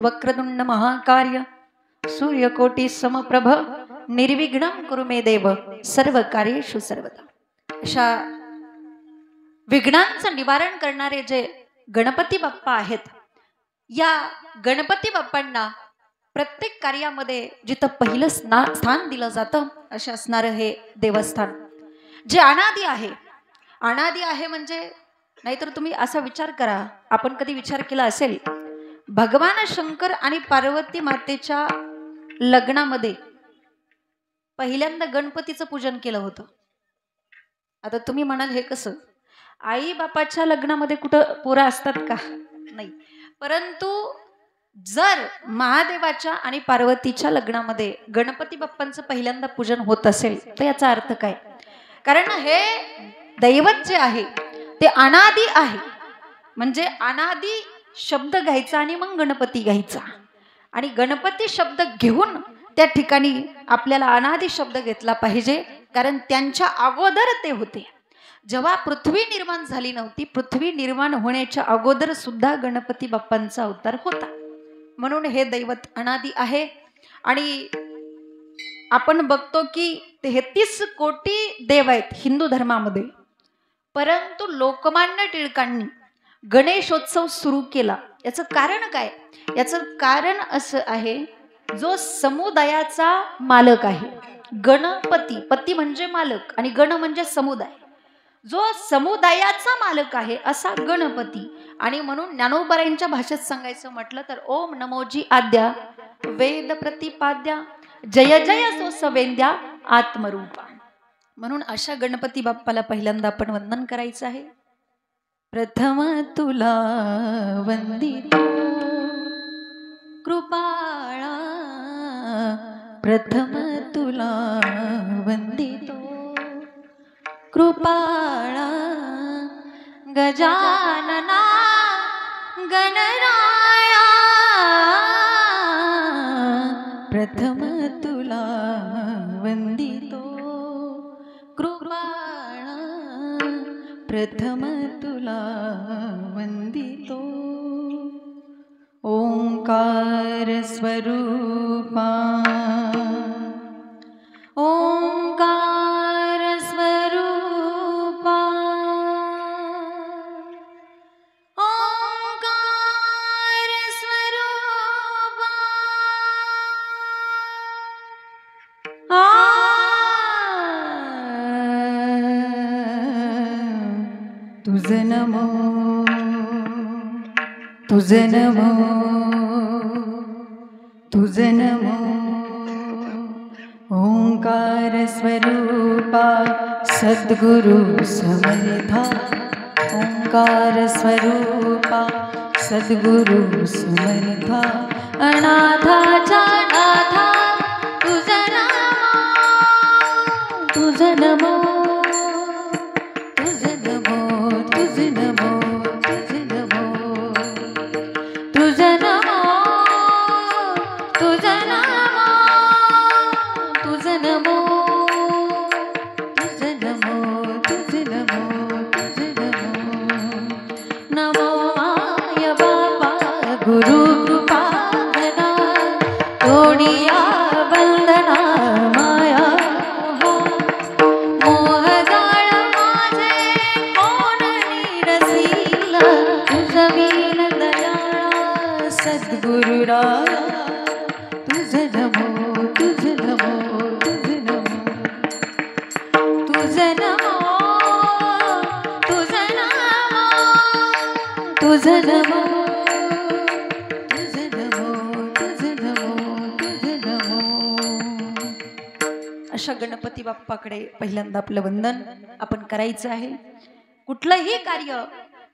वक्रतुंड महाकार्य सूर्यकोटी समप्रभ निर्विघ्नं कुरु मे देव सर्व कार्येषु सर्वदा। अशा विघ्नांचं निवारण करणारे जे गणपती बाप्पा आहेत, या गणपती बाप्पांना प्रत्येक कार्यामध्ये जिथं पहिलं स्थान दिलं जातं असे असणारं हे देवस्थान जे अनादी आहे। अनादी आहे म्हणजे नाहीतर तुम्ही असा विचार करा, आपण कधी विचार केला असेल भगवान शंकर आणि पार्वती मातेच्या लग्नामध्ये पहिल्यांदा गणपतीचं पूजन केलं होतं। आता तुम्ही म्हणाल हे कसं, आई बापाच्या लग्नामध्ये कुठं पोरं असतात का? नाही, परंतु जर महादेवाच्या आणि पार्वतीच्या लग्नामध्ये गणपती बाप्पांचं पहिल्यांदा पूजन होत असेल तर याचा अर्थ काय? कारण हे दैवत जे आहे ते अनादी आहे, म्हणजे अनादी शब्द घ्यायचा आणि मग गणपती घ्यायचा, आणि गणपती शब्द घेऊन त्या ठिकाणी आपल्याला अनादी शब्द घेतला पाहिजे, कारण त्यांच्या अगोदर ते होते। जेव्हा पृथ्वी निर्माण झाली नव्हती, पृथ्वी निर्माण होण्याच्या अगोदर सुद्धा गणपती बाप्पांचा अवतार होता, म्हणून हे दैवत अनादी आहे। आणि आपण बघतो की 33 कोटी देव आहेत हिंदू धर्मामध्ये, परंतु लोकमान्य टिळकांनी गणेशोत्सव सुरू केला। याचं कारण काय? याचं कारण असं आहे, जो समुदायाचा मालक आहे गणपती, पती म्हणजे मालक आणि गण म्हणजे समुदाय, जो समुदायाचा मालक आहे असा गणपती। आणि म्हणून ज्ञानोबारायांच्या भाषेत सांगायचं म्हटलं तर ओम नमोजी आद्या वेद प्रतिपाद्या जय जय सो सवेंद्या आत्मरूपा। म्हणून अशा गणपती बाप्पाला पहिल्यांदा आपण वंदन करायचं आहे। प्रथम तुला वंदितो कृपाळा, प्रथम तुला वंदितो कृपाळा, गजानना गणराया, प्रथम तुला वंदितो कृपाळा, प्रथम तुला वंदितो। ओंकार स्वरूपा, ओंकार स्वरूपा, ओंकार स्वरूपा, तुझे नमो, तुझे नमो, तुझे नमो। ओंकार स्वरूपा सद्गुरु समर्था, ओंकार स्वरूपा सद्गुरु समर्था, अनाथाचा नाथा तुझे नमो, तुझे नमो, तुझे नमो, तुझे नमो, तुझे नमो, तुझे नमो, तुझे नमो, तुझे नमो, तुझे नमो, तुझे नमो, तुझे नमो। नमो माय बाबा गुरु कृपा घना, तोडिया वंदना माया मोह जाळ माझे कोण निरसीला, तुझवीन दयाळा सद्गुरुरा, तुझे नमो, तुझे नमो, तुझे नमो, तुझे नमो, तुझे नमो, तुझे नमो, तुझे नमो, तुझे नमो, तुझे नमो। अशा गणपती बाप्पाकडे पहिल्यांदा आपलं वंदन आपण करायचं आहे। कुठलंही कार्य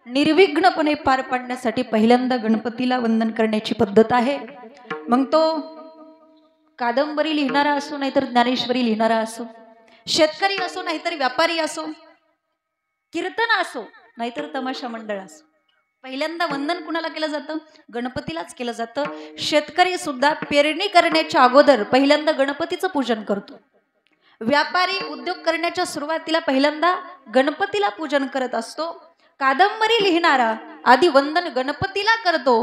निर्विघ्नपणे पार पाडण्यासाठी पहिल्यांदा गणपतीला वंदन करण्याची पद्धत आहे। मग तो कादंबरी लिहिणारा असो, नाहीतर ज्ञानेश्वरी लिहिणारा असो, शेतकरी असो नाहीतर व्यापारी असो, कीर्तन असो नाहीतर तमाशा मंडळ असो, पहिल्यांदा वंदन कुणाला केलं जातं? गणपतीलाच केलं जातं। शेतकरी सुद्धा पेरणी करण्याच्या अगोदर पहिल्यांदा गणपतीचं पूजन करतो। व्यापारी उद्योग करण्याच्या सुरुवातीला पहिल्यांदा गणपतीला पूजन करत असतो। कादंबरी लिहिणारा आधी वंदन गणपतीला करतो,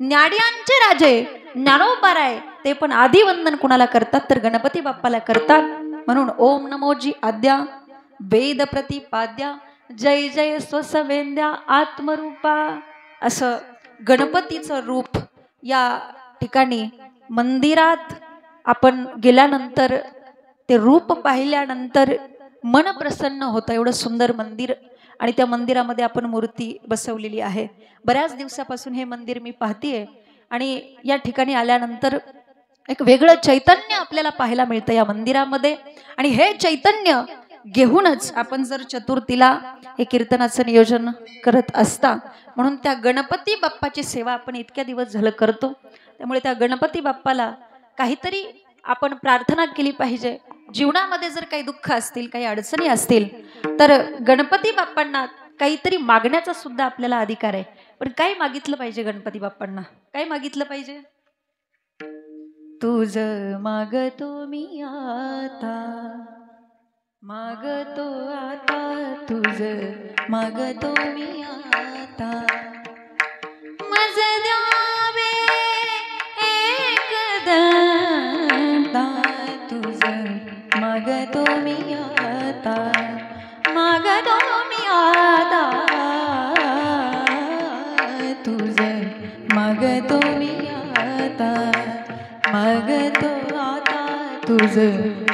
न्याड्यांचे राजे ज्ञानोबाराय ते पण आधी वंदन कुणाला करतात तर गणपती बाप्पाला करतात. म्हणून ओम नमोजी आद्या वेद प्रतिपाद्या जय जय स्वसवेंद्या आत्मरूपा असं गणपतीचं रूप या ठिकाणी मंदिरात आपण गेल्यानंतर ते रूप पाहिल्यानंतर मन प्रसन्न होतं. एवढं सुंदर मंदिर आणि त्या मंदिरामध्ये आपण मूर्ती बसवलेली आहे. बऱ्याच दिवसापासून हे मंदिर मी पाहतीये आणि या ठिकाणी आल्यानंतर एक वेगळं चैतन्य आपल्याला पाहायला मिळतं या मंदिरामध्ये. आणि हे चैतन्य घेऊनच आपण जर चतुर्थीला हे कीर्तनाचं नियोजन करत असता म्हणून त्या गणपती बाप्पाची सेवा आपण इतक्या दिवस झालं करतो. त्यामुळे त्या गणपती बाप्पाला काहीतरी आपण प्रार्थना केली पाहिजे. जीवनामध्ये जर काही दुःख असतील काही अडचणी असतील तर गणपती बाप्पांना काहीतरी मागण्याचा सुद्धा आपल्याला अधिकार आहे. पण काय मागितलं पाहिजे गणपती बाप्पांना? काय मागितलं पाहिजे? तुझ मागतो मी आता मागतो आता तुझ मागतो मी आता मज द्यावे एकदंता तुझ मागतो मी आता मागतो मी आता तुझ मागतो मी आता मागतो आता तुझ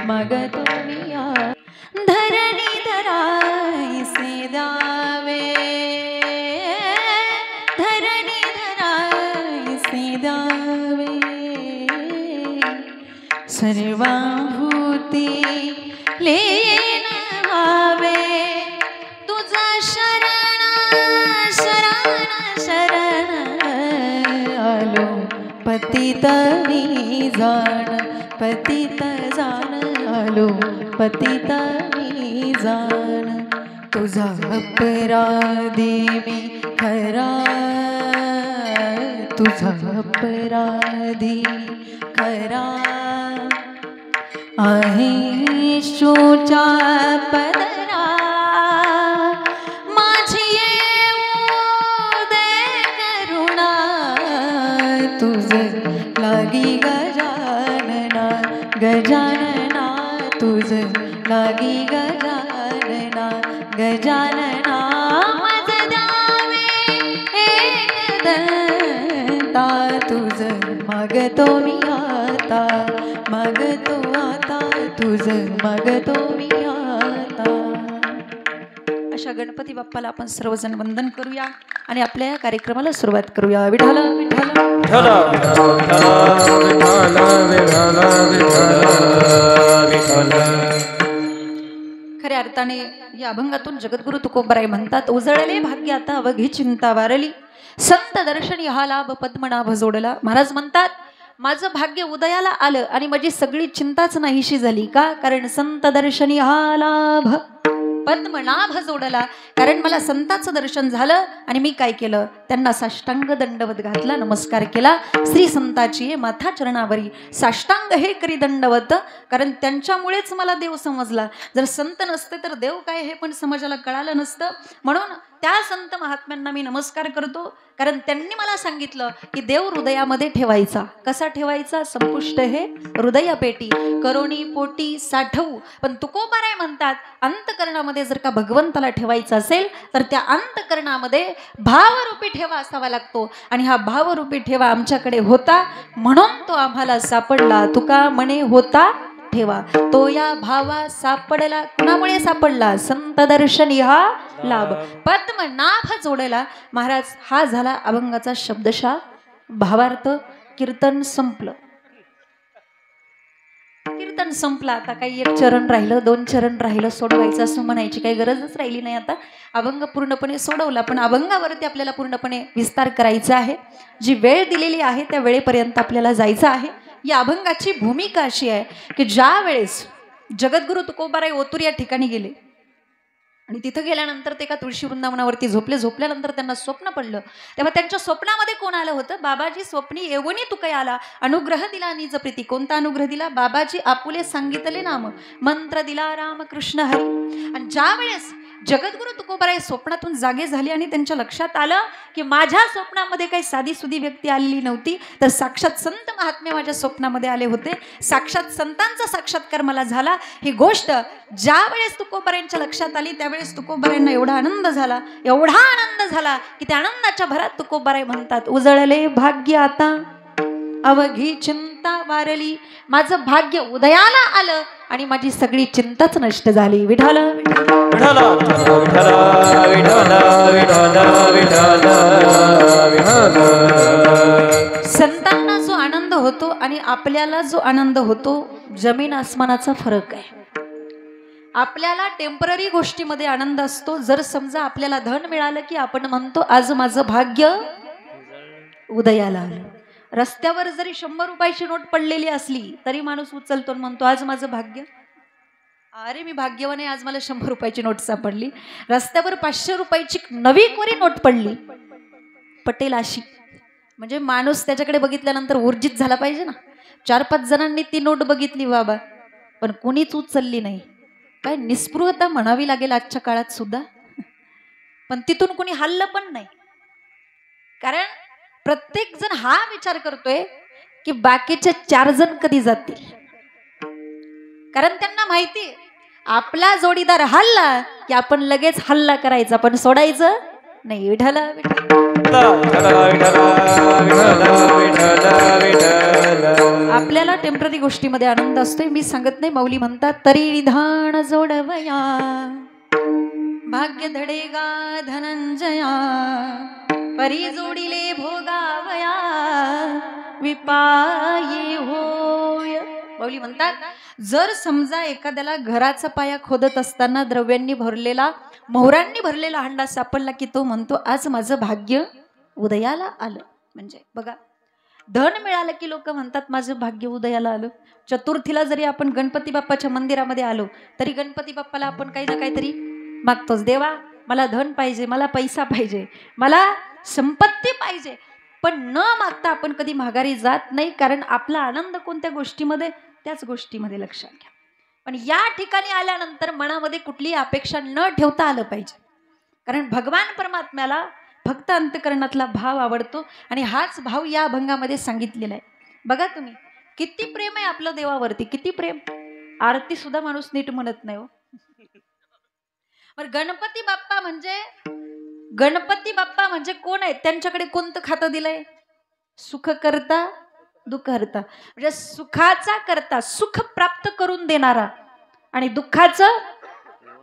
मागतो मी आता धरणी धरायसे द्यावे धरणी धरायसे द्यावे सर्वाभूती लीन व्हावे तुझा शरण शरण शरण आलो पतित मी जाण पतित जाण आलो पतित मी जाण तुझा अपराधी मी खरा तुझा अपराधी खरा आहे शोचा पदरा माझी येऊ दे करुणा तुझ लागी गजानना गजानना तुझ लागी गजानना गजानना मज द्यावे एकदंता तुझ मागतो मी आता मागतो आता तुझ मागतो मी आता. अशा गणपती बाप्पाला आपण सर्वजण वंदन करूया आणि आपल्या या कार्यक्रमाला सुरुवात करूया. विठ्ठल विठ्ठल खऱ्या अर्थाने या अभंगातून जगद्गुरु तुकोबाराय म्हणतात उजळले भाग्य आता अवघी चिंता वारली संत दर्शनी हा लाभ पद्मनाभ जोडला. महाराज म्हणतात माझं भाग्य उदयाला आलं आणि माझी सगळी चिंताच नाहीशी झाली. का? कारण संत दर्शनी हा लाभ पद्मनाभ जोडला. कारण मला संताचं दर्शन झालं आणि मी काय केलं त्यांना साष्टांग दंडवत घातला नमस्कार केला. श्री संताची माथा चरणावरी साष्टांग हे करी दंडवत. कारण त्यांच्यामुळेच मला देव समजला. जर संत नसते तर देव काय हे पण समाजाला कळालं नसतं. म्हणून त्या संत महात्म्यांना मी नमस्कार करतो. कारण त्यांनी मला सांगितलं की देव हृदयामध्ये ठेवायचा. कसा ठेवायचा? संपुष्ट हे हृदय पेटी करोनी पोटी साठवू. पण तुकोबाराय म्हणतात अंतकरणामध्ये जर का भगवंताला ठेवायचं असेल तर त्या अंतकरणामध्ये भावरूपी ठेवा असावा लागतो. आणि हा भावरूपी ठेवा आमच्याकडे होता म्हणून तो आम्हाला सापडला. तुका म्हणे होता ठेवा तो या भावा सापडला. कुणामुळे सापडला? संत दर्शनी हा लाभ पद्मनाभ जोडला. महाराज हा झाला अभंगाचा शब्दशः भावार्थ. कीर्तन संपलं. कीर्तन संपलं. आता काही एक चरण राहिलं 2 चरण राहिलं सोडवायचं असं म्हणायची काही गरजच राहिली नाही. आता अभंग पूर्णपणे सोडवला. पण अभंगावरती आपल्याला पूर्णपणे विस्तार करायचा आहे. जी वेळ दिलेली आहे त्या वेळेपर्यंत आपल्याला जायचं आहे. या अभंगाची भूमिका अशी आहे की ज्या वेळेस जगद्गुरु तुकोबाराय ओतूर या ठिकाणी गेले आणि तिथं गेल्यानंतर ते का तुळशी वृंदावनावरती झोपल्यानंतर त्यांना स्वप्न पडलं. तेव्हा त्यांच्या स्वप्नामध्ये कोण आलं होतं? बाबाजी स्वप्नी येऊनी तुका आला अनुग्रह दिला निज प्रीती. कोणता अनुग्रह दिला? बाबाजी आपुले सांगितले नाम मंत्र दिला राम कृष्ण हरी. आणि ज्या वेळेस जगद्गुरु तुकोबाराय स्वप्नातून जागे झाले आणि त्यांच्या लक्षात आलं की माझ्या स्वप्नामध्ये काही साधीसुधी व्यक्ती आलेली नव्हती, तर साक्षात संत महात्मे माझ्या स्वप्नामध्ये आले होते. साक्षात संतांचा साक्षात्कार मला झाला. ही गोष्ट ज्या वेळेस तुकोबारायांच्या लक्षात आली त्यावेळेस तुकोबारायांना एवढा आनंद झाला, एवढा आनंद झाला की त्या आनंदाच्या भरात तुकोबाराय म्हणतात, उजळले भाग्य आता अवघी चिंता वारली. माझं भाग्य उदयाला आलं आणि माझी सगळी चिंताच नष्ट झाली. विठ्ठल संतांना जो आनंद होतो आणि आपल्याला जो आनंद होतो जमीन आसमानाचा फरक आहे. आपल्याला टेम्पररी गोष्टीमध्ये आनंद असतो. जर समजा आपल्याला धन मिळालं की आपण म्हणतो आज माझं भाग्य उदयाला आलं. रस्त्यावर जरी 100 रुपयाची नोट पडलेली असली तरी माणूस उचलतो आणि म्हणतो आज माझं भाग्य, अरे मी भाग्यवान आहे, आज मला 100 रुपयाची नोट सापडली. रस्त्यावर 500 रुपयाची नवी कोरी नोट पडली पटेल अशी, म्हणजे माणूस त्याच्याकडे बघितल्यानंतर ऊर्जित झाला पाहिजे ना. 4-5 जणांनी ती नोट बघितली बाबा, पण कुणीच उचलली नाही. काय निस्पृहता म्हणावी लागेल आजच्या काळात सुद्धा. पण तिथून कुणी हल्लं पण नाही, कारण प्रत्येक जण हा विचार करतोय की बाकीचे 4 जण कधी जातील. कारण त्यांना माहिती आपला जोडीदार हल्ला की आपण लगेच हल्ला करायचा, पण सोडायचं नाही. विठ्ठल आपल्याला टेम्पररी गोष्टीमध्ये आनंद असतोय. मी सांगत नाही, मौली म्हणतात तरी निधान जोडवया भाग्य धडेगा धनंजया परी जोडिले भोगावया विपाये होय. मौली म्हणतात जर समजा एखाद्याला घराचा पाया खोदत असताना द्रव्यांनी भरलेला, मोहरांनी भरलेला हंडा सापडला की तो म्हणतो आज माझं भाग्य उदयाला आलं. म्हणजे बघा, धन मिळालं की लोक म्हणतात माझं भाग्य उदयाला आलं. चतुर्थीला जरी आपण गणपती बाप्पाच्या मंदिरामध्ये आलो तरी गणपती बाप्पाला आपण काही ना काहीतरी मागतोच. देवा मला धन पाहिजे, मला पैसा पाहिजे, मला संपत्ती पाहिजे. पण न मागता आपण कधी माघारी जात नाही, कारण आपला आनंद कोणत्या गोष्टीमध्ये, त्याच गोष्टीमध्ये. लक्षात घ्या. पण या ठिकाणी आल्यानंतर मनामध्ये कुठलीही अपेक्षा न ठेवता आलं पाहिजे, कारण भगवान परमात्म्याला फक्त अंतकरणातला भाव आवडतो आणि हाच भाव या अभंगामध्ये सांगितलेला आहे. बघा तुम्ही किती प्रेम आहे आपलं देवावरती, किती प्रेम. आरती सुद्धा माणूस नीट म्हणत नाही हो. गणपती बाप्पा म्हणजे कोण आहे? त्यांच्याकडे कोणतं खातं दिलंय? सुख करता दुःख हरता, म्हणजे सुखाचा करता, सुख प्राप्त करून देणारा आणि दुःखाचं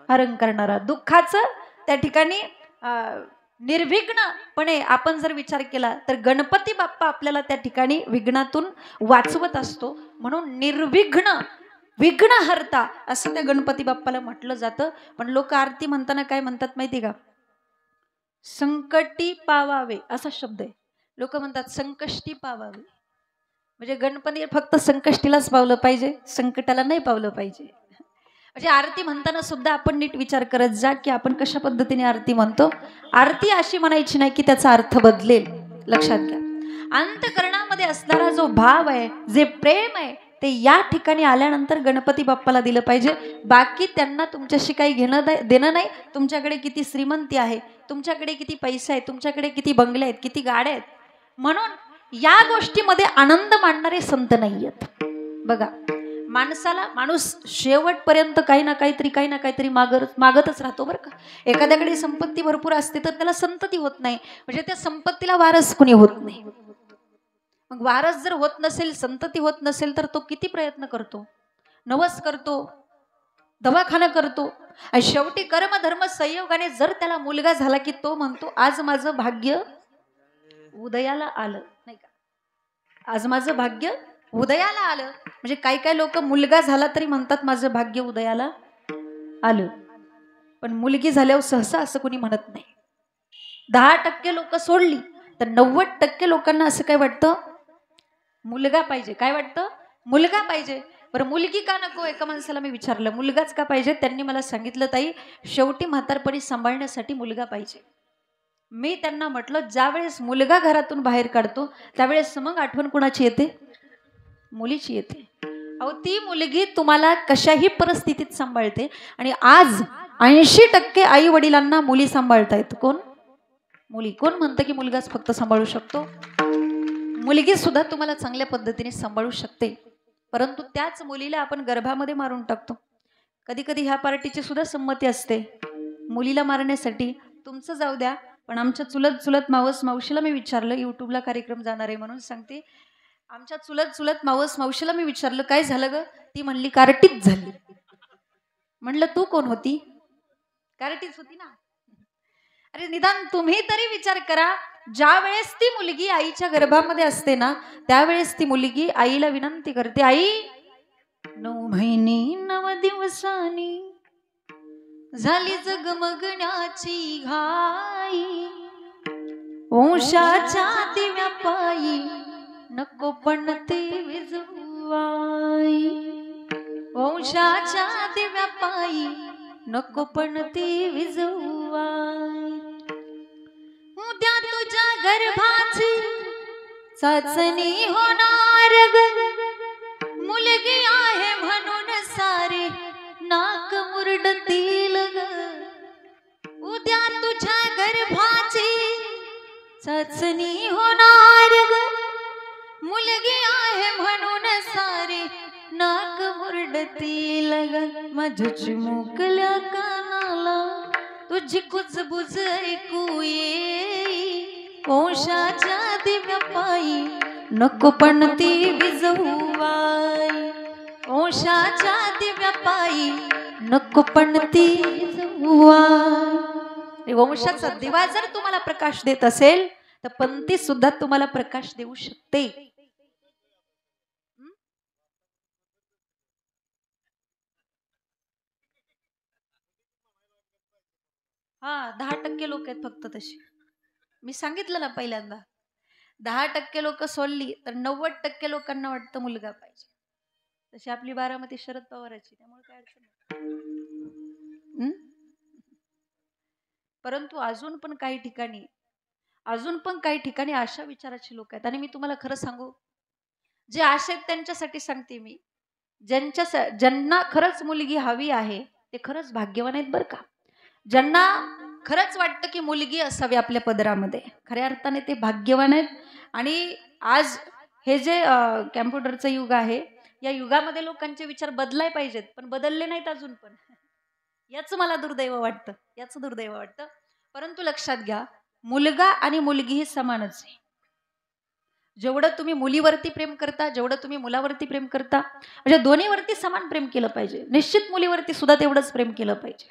हरण करणारा. दुःखाचं त्या ठिकाणी निर्विघ्नपणे आपण जर विचार केला तर गणपती बाप्पा आपल्याला त्या ठिकाणी विघ्नातून वाचवत असतो. म्हणून निर्विघ्न विघ्नहर्ता असं त्या गणपती बाप्पाला म्हटलं जातं. पण लोक आरती म्हणताना काय म्हणतात माहिती का? संकटी पावावे असा शब्द आहे. लोक म्हणतात संकष्टी पावावे, म्हणजे गणपती फक्त संकष्टीलाच पावलं पाहिजे, संकटाला नाही पावलं पाहिजे. म्हणजे आरती म्हणताना सुद्धा आपण नीट विचार करत जा की आपण कशा पद्धतीने आरती म्हणतो. आरती अशी म्हणायची नाही की त्याचा अर्थ बदलेल. लक्षात घ्या, अंतकरणामध्ये असणारा जो भाव आहे, जे प्रेम आहे, ते या ठिकाणी आल्यानंतर गणपती बाप्पाला दिलं पाहिजे. बाकी त्यांना तुमच्याशी काही घेणं देणं नाही. तुमच्याकडे किती श्रीमंती आहे, तुमच्याकडे किती पैसा आहे, तुमच्याकडे किती बंगले आहेत, किती गाड्या आहेत, म्हणून या गोष्टीमध्ये आनंद मानणारे संत नाही आहेत. बघा, माणूस शेवटपर्यंत काही ना काहीतरी मागतच राहतो बरं का. एखाद्याकडे संपत्ती भरपूर असते तर त्याला संतती होत नाही, म्हणजे त्या संपत्तीला वारस कुणी होत नाही. मग वारस जर होत नसेल, संतती होत नसेल, तर तो किती प्रयत्न करतो, नवस करतो, दवाखाना करतो, आणि शेवटी कर्म धर्म संयोगाने जर त्याला मुलगा झाला की तो म्हणतो आज माझं भाग्य उदयाला आलं. नाही का, आज माझं भाग्य उदयाला आलं. म्हणजे काही लोक मुलगा झाला तरी म्हणतात माझं भाग्य उदयाला आलं, पण मुलगी झाल्यावर सहसा असं कोणी म्हणत नाही. 10% लोक सोडली तर 90% लोकांना असं काय वाटतं, मुलगा पाहिजे. काय वाटतं? मुलगा पाहिजे. बरं, मुलगी का नको? एका माणसाला मी विचारलं मुलगाच का पाहिजे. त्यांनी मला सांगितलं ताई शेवटी म्हातारपणी सांभाळण्यासाठी मुलगा पाहिजे. मी त्यांना म्हटलं ज्यावेळेस मुलगा घरातून बाहेर काढतो त्यावेळेस मग आठवण कुणाची येते? मुलीची येते. अहो, ती मुलगी तुम्हाला कशाही परिस्थितीत सांभाळते. आणि आज 80% आई वडिलांना मुली सांभाळतायत. कोण? मुली. कोण म्हणतं की मुलगाच फक्त सांभाळू शकतो? मुलगी सुद्धा तुम्हाला चांगल्या पद्धतीने सांभाळू शकते, परंतु त्याच मुलीला आपण गर्भामध्ये मारून टाकतो. कधी कधी ह्या पार्टीची सुद्धा संमती असते मुलीला मारण्यासाठी. तुमचं जाऊ द्या, पण आमच्या चुलत मावशीला मी विचारलं, युट्यूबला कार्यक्रम जाणार आहे म्हणून सांगते, आमच्या चुलत मावशीला मी विचारलं काय झालं ग? ती म्हणली कार्टीच झाली. म्हणलं तू कोण होती? कार्टीच होती ना. अरे निदान तुम्ही तरी विचार करा, ज्या वेळेस ती मुलगी आईच्या गर्भामध्ये असते ना, त्यावेळेस ती मुलगी आईला विनंती करते, आई 9 महिने 9 दिवसांनी झाली जगमगण्याची घाई, वंशाच्या दिव्या पायी नको पण ते विजवाई, वंशाच्या दिव्या पायी नको पण ते विजवाई. उद्या तुझ्या गर्भाची चाचणी होणार ग, मुलगी आहे म्हणून सारे नाक मुरडतील ग. उद्या तुझ्या गर्भाची चाचणी होणार ग, मुलगी आहे म्हणून सारे नाक मुरडतील ग. माझ्या चिमुकल्या कानाला तुझी कुजबुज ऐकू येई, वंशाच्या दिव्या पायी नको पण ती विजवाई, वंशाच्या दिव्या पायी नको पण ती विजवाई. वंशाचा दिवा जर तुम्हाला प्रकाश देत असेल तर पंथी सुद्धा तुम्हाला प्रकाश देऊ शकते. हा 10% लोक आहेत फक्त तशी. मी सांगितलं ना पहिल्यांदा, 10% लोक सोडली तर 90% लोकांना वाटतं मुलगा पाहिजे. तशी आपली बारामती शरद पवाराची, त्यामुळे काय अडचण नाही. परंतु अजून पण काही ठिकाणी अशा विचाराची लोक आहेत. आणि मी तुम्हाला खरं सांगू, जे आशा आहेत त्यांच्यासाठी सांगते मी, ज्यांना खरंच मुलगी हवी आहे ते खरंच भाग्यवान आहेत बरं का. ज्यांना खरंच वाटतं की मुलगी असावी आपल्या पदरामध्ये, खऱ्या अर्थाने ते भाग्यवान आहेत. आणि आज हे जे कॅम्प्युटरचं युग आहे, या युगामध्ये लोकांचे विचार बदलाय पाहिजेत, पण बदलले नाहीत अजून पण. याचं मला दुर्दैव वाटतं. परंतु लक्षात घ्या, मुलगा आणि मुलगी ही समानच आहे. जेवढं तुम्ही मुलीवरती प्रेम करता, जेवढं तुम्ही मुलावरती प्रेम करता, म्हणजे दोन्हीवरती समान प्रेम केलं पाहिजे. निश्चित मुलीवरती सुद्धा तेवढंच प्रेम केलं पाहिजे.